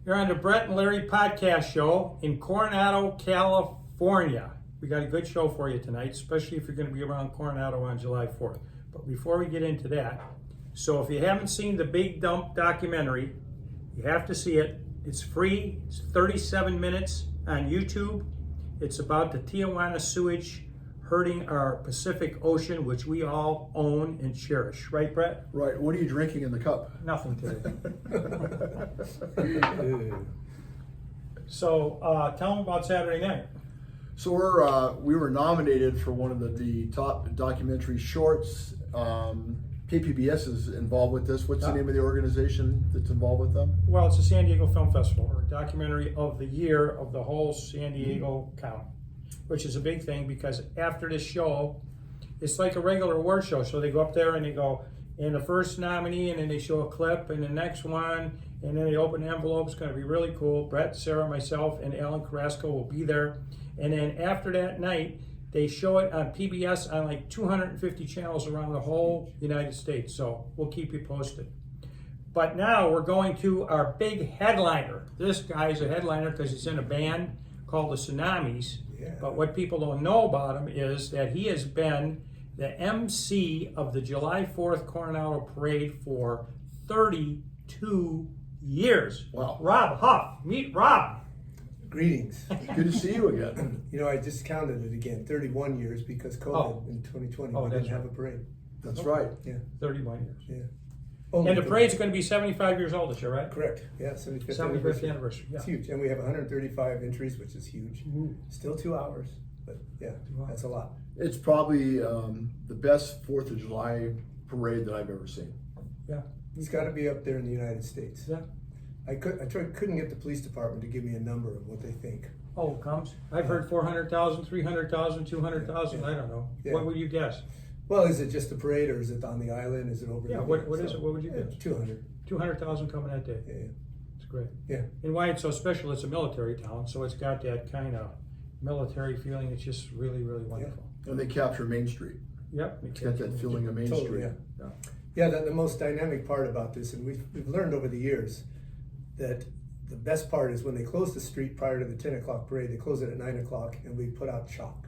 You're on the Brett and Larry podcast show in Coronado, California. We got a good show for you tonight, especially if you're going to be around Coronado on July 4th. But before we get into that, so if you haven't seen the Big Dump documentary, you have to see it. It's free. It's 37 minutes on YouTube. It's about the Tijuana sewage hurting our Pacific Ocean, which we all own and cherish. Right, Brett? Right. What are you drinking in the cup? Nothing today. So tell them about Saturday night. So we were nominated for one of the top documentary shorts. KPBS is involved with this. What's the name of the organization that's involved with them? Well, it's the San Diego Film Festival, or documentary of the year of the whole San Diego County, which is a big thing because after this show, it's like a regular award show. So they go up there and they go, and the first nominee, and then they show a clip, and the next one, and then they open the envelope. It's going to be really cool. Brett, Sarah, myself, and Alan Carrasco will be there. And then after that night, they show it on PBS on like 250 channels around the whole United States. So we'll keep you posted. But now we're going to our big headliner. This guy's a headliner because he's in a band called the Tsunamis. Yeah. But what people don't know about him is that he has been the MC of the July 4th Coronado Parade for 32 years. Wow. Robb Huff. Meet Robb. Greetings. Good to see you again. You know, I just counted it again, 31 years because COVID in 2020, Oh, we that's didn't have right. a parade. That's right. Yeah, 31 years. yeah. And the parade's going to be 75 years old this year, right? Correct, yeah, 75th 75th anniversary. Yeah. It's huge, and we have 135 entries, which is huge. Ooh. Still 2 hours, but yeah, 2 hours. that's a lot. It's probably the best 4th of July parade that I've ever seen. Yeah. It's got to be up there in the United States. Yeah. I couldn't get the police department to give me a number of what they think. Oh, it comes. I've heard 400,000, 300,000, 200,000. Yeah. I don't know. Yeah. What would you guess? Well, is it just a parade, or is it on the island? Is it over? Yeah. the What is it? What would you guess? 200. 200,000 coming that day. Yeah, It's great. yeah. And why it's so special? It's a military town, so it's got that kind of military feeling. It's just really, really wonderful. And they capture Main Street. Yep. It's got that feeling of Main Totally, Street. yeah. Yeah, the most dynamic part about this, and we've learned over the years that the best part is when they close the street prior to the 10 o'clock parade, they close it at 9 o'clock, and we put out chalk,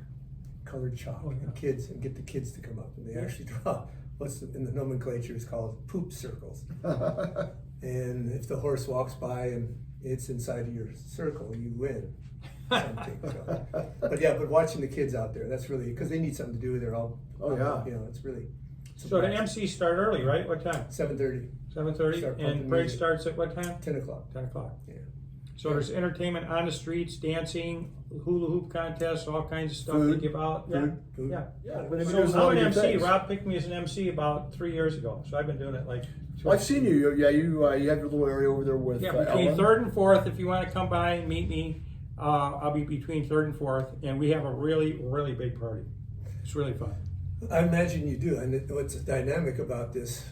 colored chalk, Oh, yeah. and get the kids to come up, and they actually draw what's in the nomenclature is called poop circles. And if the horse walks by and it's inside your circle, you win something. So. But watching the kids out there, that's really, because they need something to do. They're all, yeah. you know, it's really. So the MC start early, right? What time? 7:30, 7:30, Start and pumping parade music. starts at what time? 10 o'clock. 10 o'clock. Yeah. So there's entertainment on the streets, dancing, hula hoop contests, all kinds of stuff Food. they give out. Yeah, Food. yeah. Yeah, but I mean, So there's a I'm lot an of good MC. things. Rob picked me as an MC about 3 years ago, so I've been doing it like. I've seen you. Yeah, you have your little area over there with Yeah, between Ellen. 3rd and 4th. If you want to come by and meet me, I'll be between 3rd and 4th, and we have a really, really big party. It's really fun. I imagine you do. And what's dynamic about this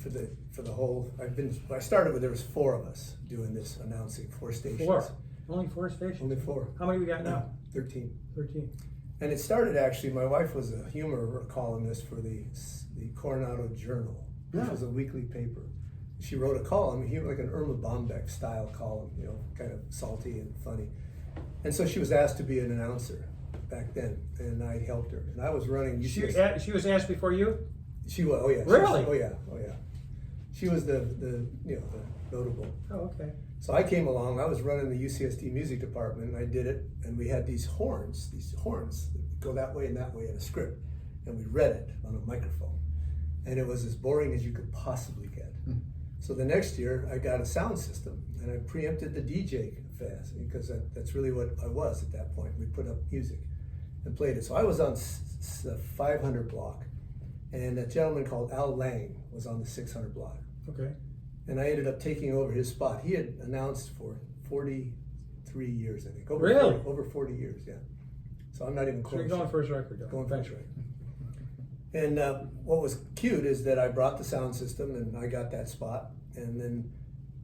for the whole, I started with, there was 4 of us doing this, announcing 4 stations. 4. Only 4 stations. Only 4. How many we got now? 13. 13. And it started actually, my wife was a humor columnist for the Coronado Journal, which Yeah. was a weekly paper. She wrote a column, like an Irma Bombeck style column, you know, kind of salty and funny. And so she was asked to be an announcer back then, and I helped her. And I was running UCS. She was asked before you? She was, oh yeah. Really? Oh yeah. She was the notable. Oh, okay. So I came along, I was running the UCSD music department, and I did it, and we had these horns that go that way and that way in a script, and we read it on a microphone. And it was as boring as you could possibly get. So the next year, I got a sound system, and I preempted the DJ fast, because that's really what I was at that point. We put up music and played it. So I was on the 500 block, and a gentleman called Al Lang was on the 600 block. Okay. And I ended up taking over his spot. He had announced for 43 years, I think. Really? Over 40 years, yeah. So I'm not even So close. you're going for his record, though. Going first, right. And what was cute is that I brought the sound system, and I got that spot. And then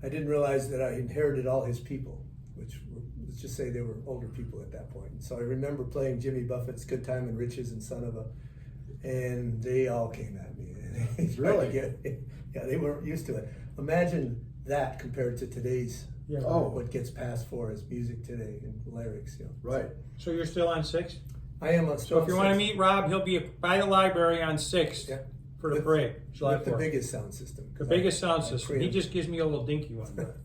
I didn't realize that I inherited all his people, which were, let's just say they were older people at that point. So I remember playing Jimmy Buffett's Good Time and Riches and Son of a, and they all came at me. Really? Yeah, they weren't used to it. Imagine that compared to today's Yeah. Oh. what gets passed for as music today and lyrics. Right. So you're still on 6th? I am on. So if you want to meet Rob, he'll be by the library on 6th Yeah. for the With- parade. July with the 4th. biggest sound system. The biggest sound I system. create He them. just gives me a little dinky one. but-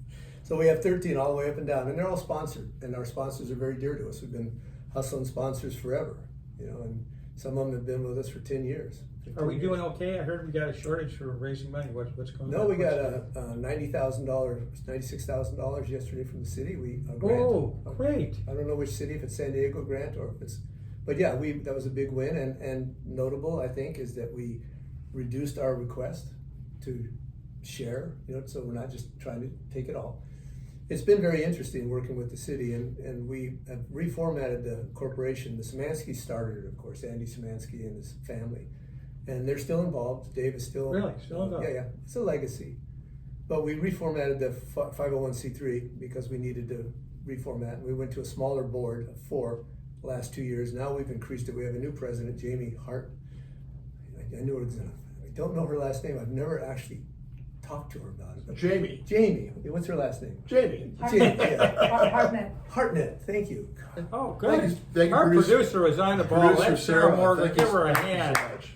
So we have 13 all the way up and down, and they're all sponsored, and our sponsors are very dear to us. We've been hustling sponsors forever, and some of them have been with us for 10 years. Are we 15 doing years. okay? I heard we got a shortage for raising money. What's going on? No, we got a $90,000, $96,000 yesterday from the city. A grant. Oh, great. I don't know which city, if it's San Diego grant or if it's, but yeah, that was a big win, and notable, I think, is that we reduced our request to share, so we're not just trying to take it all. It's been very interesting working with the city, and we have reformatted the corporation. The Szymanskis started it, of course, Andy Szymanski and his family, and they're still involved. Dave is still Really? Still involved? Yeah, it's a legacy. But we reformatted the 501c3 because we needed to reformat. We went to a smaller board of 4 the last 2 years. Now we've increased it. We have a new president, Jamie Hart. I knew her. I don't know her last name. I've never actually talked to her about it. But Jamie. Jamie. What's her last name? Jamie. Jamie. Yeah. Hartnett. Hartnett. Thank you. Oh, Thank good. you- thank you, Our producer- producer was on the ball. Producer Let's Sarah Morgan. thank you Give her a so hand. much.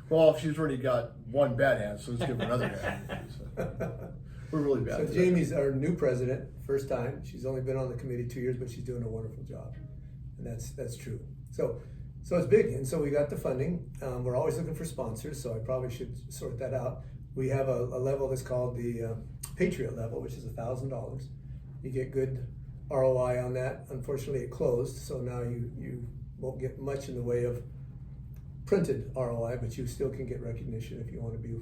Well, she's already got one bad hand, so let's give her another hand. So, we're really bad. So at that. Jamie's our new president, first time. She's only been on the committee 2 years, but she's doing a wonderful job, and that's true. So it's big, and so we got the funding. We're always looking for sponsors, so I probably should sort that out. We have a level that's called the Patriot level, which is $1,000. You get good ROI on that. Unfortunately, it closed, so now you won't get much in the way of printed ROI, but you still can get recognition if you want to be.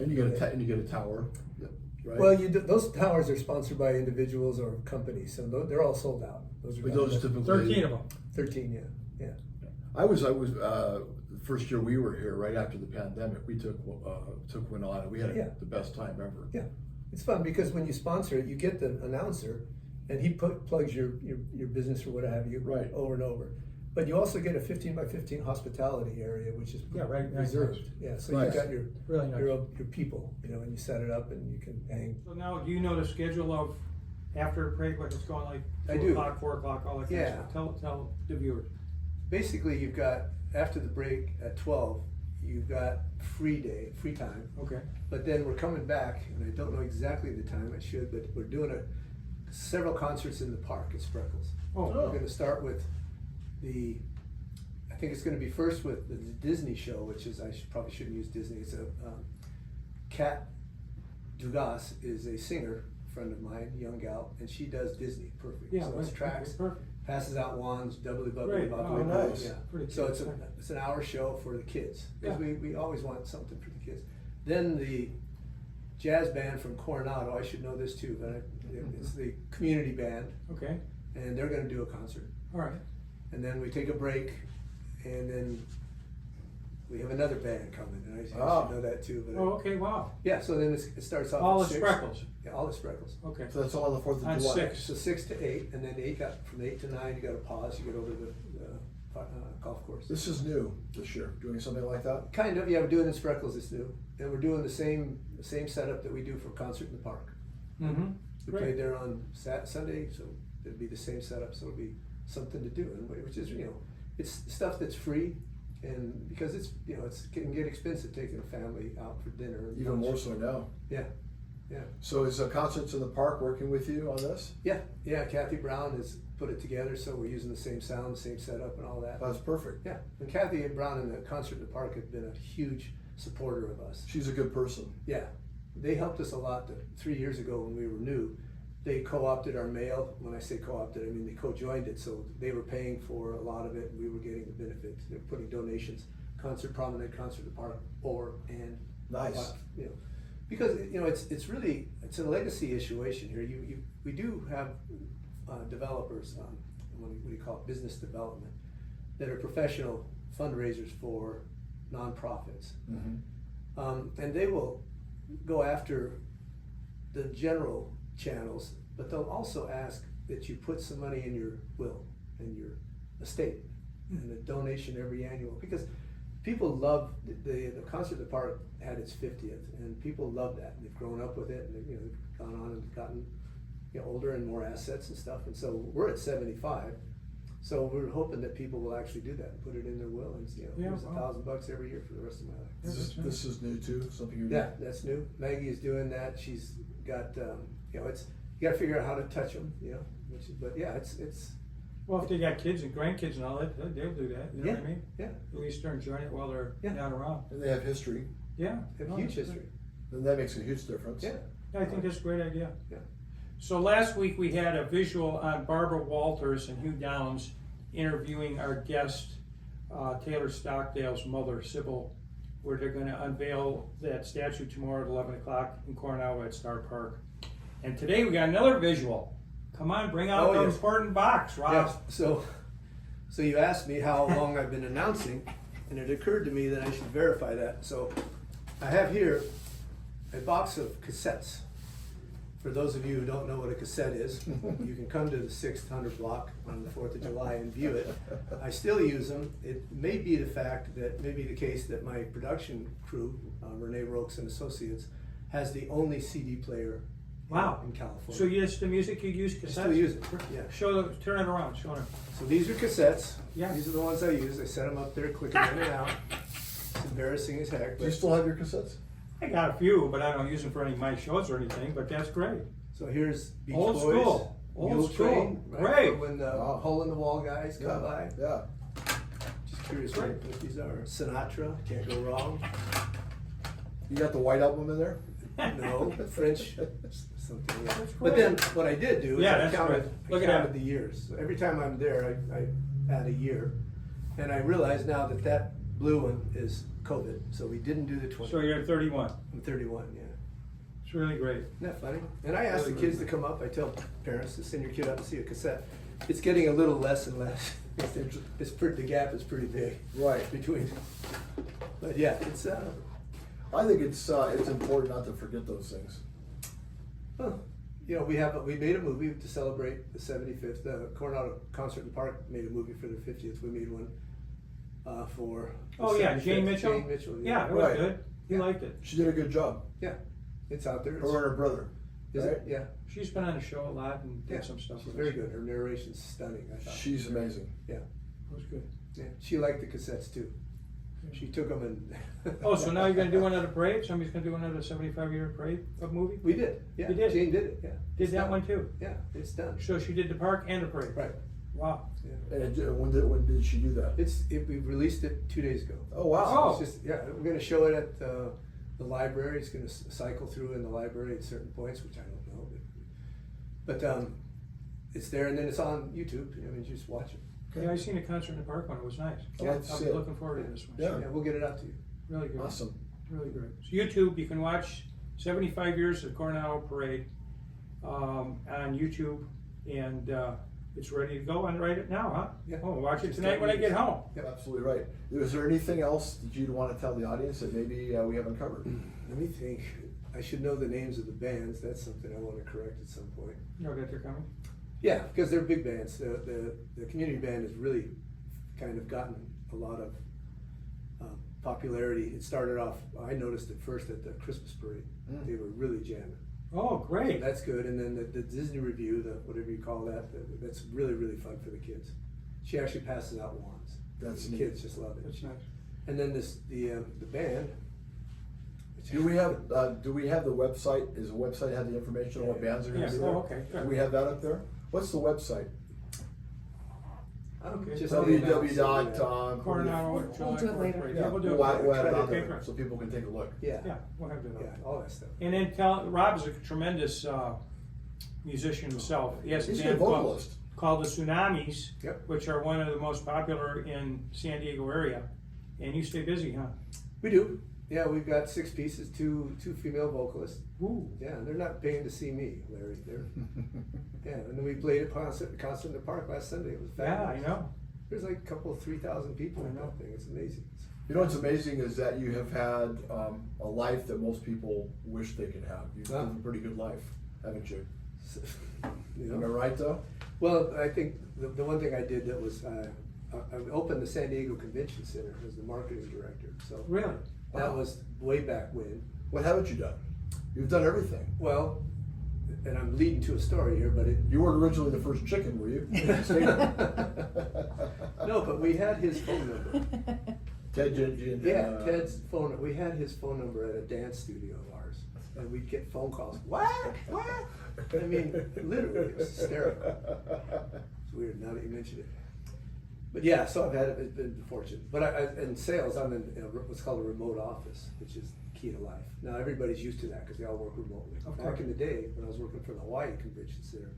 And you get a tower. Yep. Right. Well, those towers are sponsored by individuals or companies, so they're all sold out. Those are But those typically 13 of them. 13, yeah. I was the first year we were here, right after the pandemic. We took one on, and we had Yeah. the best time ever. Yeah, it's fun because when you sponsor it, you get the announcer, and he plugs your business or what have you, Right. over and over. But you also get a 15 by 15 hospitality area, which is Yeah, right, reserved. nice. Yeah, so Nice. you got your Really nice. your people, and you set it up and you can hang. So now, do you know the schedule of after the parade, what it's going like? I 2 do. o'clock, 4 o'clock, all that kind Yeah. of stuff. Tell the viewers. Basically, you've got after the break at 12, you've got free time. Okay. But then we're coming back, and I don't know exactly the time. I should, but we're doing several concerts in the park at Spreckles. Oh. We're going to start with I think it's going to be first with the Disney show, which is probably shouldn't use Disney. It's a Kat Dugas is a singer, friend of mine, young gal, and she does Disney perfect. Yeah, so it's right. tracks, Okay, perfect. passes out wands, doubly bubbly, Great. bubbly. Oh, nice. Yeah. Pretty So cool. it's an hour show for the kids because Yeah. we always want something for the kids. Then the jazz band from Coronado, I should know this too, but it's the community band, Okay. and they're going to do a concert. All right. And then we take a break, and then we have another band coming, and I should know that too. But Oh, okay. Wow. yeah, so then it starts off All at the 6. Spreckles. Yeah, all the Spreckles. Okay. So that's all on the 4th of On July. 6. So 6 to 8, and then from 8 to 9, you got to pause. You get over the golf course. This is new this year, doing something like that. Kind of, yeah. We're doing the Spreckles this new, and we're doing the same setup that we do for concert in the park. Mm-hmm. We Great. played there on Sunday, so it'd be the same setup. So it'll be something to do, and which is it's stuff that's free, and because it can get expensive taking a family out for dinner. And Even lunch. more so now. Yeah. So is Concerts in the Park working with you on this? Yeah. Kathy Brown has put it together, so we're using the same sound, same setup, and all that. That's perfect. Yeah, and Kathy and Brown and the Concert in the Park have been a huge supporter of us. She's a good person. Yeah, they helped us a lot. 3 years ago when we were new, they co-opted our mail. When I say co-opted, I mean they co-joined it, so they were paying for a lot of it, and we were getting the benefits. They're putting donations, Concert Promenade, Concert in the Park, and Nice. because it's a legacy situation here. We do have developers, what do you call it, business development, that are professional fundraisers for nonprofits. Mm-hmm. And they will go after the general channels, but they'll also ask that you put some money in your will, in your estate, and a donation every annual, because people love the Concert in the Park had its 50th, and people love that. They've grown up with it, and they've gone on and gotten older and more assets and stuff. And so we're at 75. So we're hoping that people will actually do that and put it in their will, and here's $1,000 every year for the rest of my life. This is new too, something you're Yeah, that's new. Maggie is doing that. She's got, it's, you gotta figure out how to touch them, but yeah, it's. Well, if they got kids and grandkids and all that, they'll do that, you know what I mean? Yeah. At least they're enjoying it while they're not around. And they have history. Yeah. They have huge history. Then that makes a huge difference. Yeah. I think that's a great idea. Yeah. So last week we had a visual on Barbara Walters and Hugh Downs interviewing our guest, Taylor Stockdale's mother, Sybil, where they're going to unveil that statue tomorrow at 11 o'clock in Coronado at Star Park. And today we got another visual. Come on, bring out the important box, Rob. Yeah. So you asked me how long I've been announcing, and it occurred to me that I should verify that. So I have here a box of cassettes. For those of you who don't know what a cassette is, you can come to the 600 block on the 4th of July and view it. I still use them. It may be the case that my production crew, Renee Rokes and Associates, has the only CD player in California. So yes, the music you use cassettes? I still use it, yeah. Turn it around, show them. So these are cassettes. Yeah. These are the ones I use. I set them up there, click them in and out. It's embarrassing as heck. Do you still have your cassettes? I got a few, but I don't use them for any of my shows or anything, but that's great. So here's Beach Old Boys. school. Old Mule school. Train, right? Great. For when the hole in the wall guys come by. Yeah. Just curious what these are. Sinatra, can't go wrong. You got the White Album in there? No, French, something. Yeah. That's But then what I did do is I that's counted, great. Look at that. the years. So every time I'm there, I add a year. And I realize now that blue one is COVID, so we didn't do the 20. So you're at 31. I'm 31, yeah. It's really great. Isn't that funny? And I ask Really the kids to come up. I tell parents to send your kid up to see a cassette. It's getting a little less and less. The gap is pretty big. Right. Between. But yeah, it's. I think it's important not to forget those things. We made a movie to celebrate the 75th. The Coronado Concert and Park made a movie for the 50th. We made one for. Jane Mitchell. Jane Mitchell. Yeah, it was good. He liked it. She did a good job. Yeah, it's out there. Her and her brother. Is right? it? Yeah. She's been on the show a lot and did some stuff. She's with very us. good. Her narration's stunning. I thought. She's amazing. Yeah. It was good. Yeah. She liked the cassettes too. She took them and. Oh, so now you're going to do another parade? Somebody's going to do another 75-year parade of movie? We did. Yeah. You did? Jane did it. Yeah. Did that one too? Yeah, it's done. So she did the park and the parade? Right. Wow. Yeah. And when did she do that? We released it 2 days ago. Oh wow! Oh. It's just we're going to show it at the library. It's going to cycle through in the library at certain points, which I don't know, but it's there, and then it's on YouTube. Just watch it. Okay. Yeah, I seen a concert in the park one. It was nice. I'd like to I'll see be it. looking forward to this one. Yeah. Yeah, we'll get it out to you. Really good. Awesome. Really great. So YouTube, you can watch 75 years of Coronado Parade on YouTube, and it's ready to go on right now, huh? Yeah. Oh, watch it Just tonight when I get home. Yep. Absolutely right. Is there anything else that you'd want to tell the audience that maybe we haven't covered? Let me think. I should know the names of the bands. That's something I want to correct at some point. You know that they're coming? Yeah, because they're big bands. The community band has really kind of gotten a lot of popularity. It started off, I noticed it first at the Christmas parade. They were really jamming. Oh, great. So that's good. And then the Disney Review, whatever you call that, that's really, really fun for the kids. She actually passes out wands. That's the neat. kids just love it. That's nice. And then the band. Do we have the website? Does the website have the information on what bands are going Yeah. to be there? Oh, okay. Do Good. we have that up there? What's the website? Okay. Just www. Coronado. We'll do it later. Yeah, we'll do it We'll later. add it on Okay, there great. so people can take a look. Yeah. Yeah, we'll have that Yeah, up. all that stuff. And then Rob is a tremendous musician himself. He has a He's a band good vocalist. called the Tsunamis, Yep. which are one of the most popular in San Diego area. And you stay busy, huh? We do. Yeah, we've got 6 pieces, two female vocalists. Ooh. Yeah, they're not paying to see me, Larry. Yeah, and then we played a concert in the park last Sunday. It was Yeah, fabulous. I know. There's like a couple of 3,000 people in I know. that thing. It's amazing. You know what's amazing is that you have had a life that most people wish they could have. You've lived a pretty good life, haven't you? You Am I know? right though? Well, I think the one thing I did that was I opened the San Diego Convention Center as the marketing director. So Really? that Wow. was way back when. What haven't you done? You've done everything. Well, and I'm leading to a story here, but You weren't originally the first chicken, were you? no, but we had his phone number. Ted, Ted's phone. We had his phone number at a dance studio of ours, and we'd get phone calls. What? I mean, literally, it was hysterical. It's weird now that you mention it. But yeah, so I've had it. It's been fortunate. But in sales, I'm in what's called a remote office, which is key to life. Now everybody's used to that because they all work remotely. Of Back course. in the day, when I was working for the Hawaii Convention Center,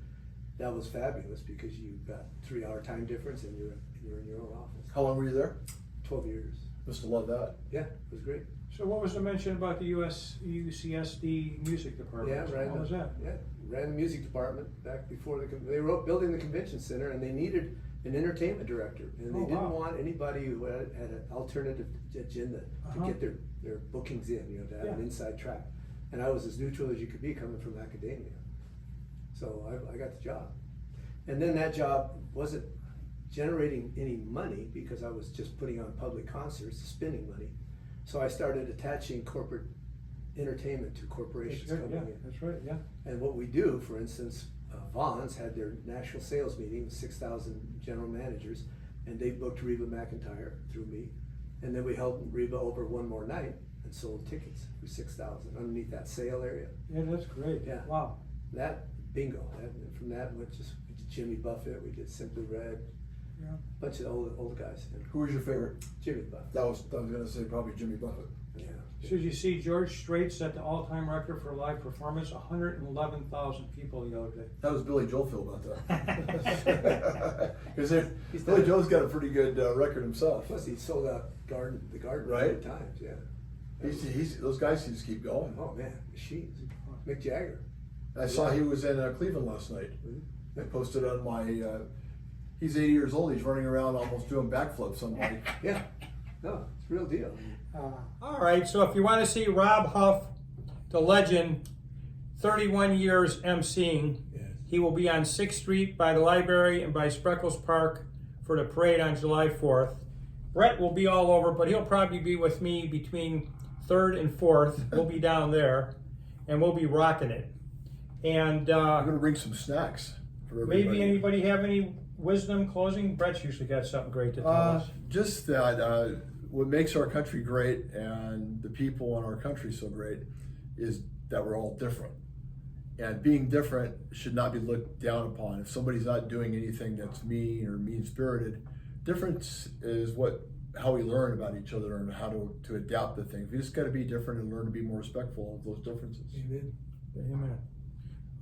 that was fabulous because you got 3-hour time difference and you're in your own office. How long were you there? 12 years. Must have loved that. Yeah, it was great. So what was the mention about the UCSD music department? Yeah, What was that? Yeah, ran the music department back before they were building the convention center, and they needed an entertainment director, and they Oh, didn't wow. want anybody who had an alternative agenda to Uh-huh. get their bookings in, to have an Yeah. inside track. And I was as neutral as you could be coming from academia, so I got the job. And then that job wasn't generating any money because I was just putting on public concerts, spending money. So I started attaching corporate entertainment to That's corporations good, coming yeah, in. that's right, yeah. And what we do, for instance, Vaughn's had their national sales meeting with 6,000 general managers, and they booked Reba McEntire through me. And then we helped Reba over one more night and sold tickets for 6,000 underneath that sale area. Yeah, that's great. Yeah. Wow. That, bingo. And from that, we did Jimmy Buffett, we did Simply Red, Yeah. bunch of old guys. And Who was your favorite? Jimmy Buffett. I was gonna say probably Jimmy Buffett. Yeah. So you see George Strait set the all-time record for live performance, 111,000 people the other day. How does Billy Joel feel about that? Because Billy Joel's got a pretty good record himself. Plus, he sold out the garden Right. 3 times. Yeah. Those guys just keep going. Oh man, machines. Mick Jagger. I saw he was in Cleveland last night. I posted on my. He's 80 years old. He's running around almost doing backflips on my. Yeah. No, it's a real deal. All right, so if you want to see Robb Huff, the legend, 31 years emceeing, Yes. he will be on 6th Street by the library and by Spreckles Park for the parade on July 4th. Brett will be all over, but he'll probably be with me between 3rd and 4th. We'll be down there, and we'll be rocking it. And I'm gonna bring some snacks for everybody. maybe anybody have any wisdom closing? Brett's usually got something great to tell us. Just that what makes our country great and the people in our country so great is that we're all different. And being different should not be looked down upon. If somebody's not doing anything that's mean or mean-spirited, difference is how we learn about each other and how to adapt to things. We just got to be different and learn to be more respectful of those differences. Amen. Amen.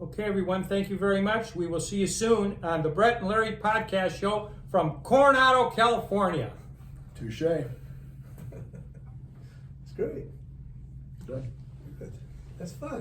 Okay, everyone, thank you very much. We will see you soon on the Brett and Larry podcast show from Coronado, California. Touche. It's great. Done. That's fun.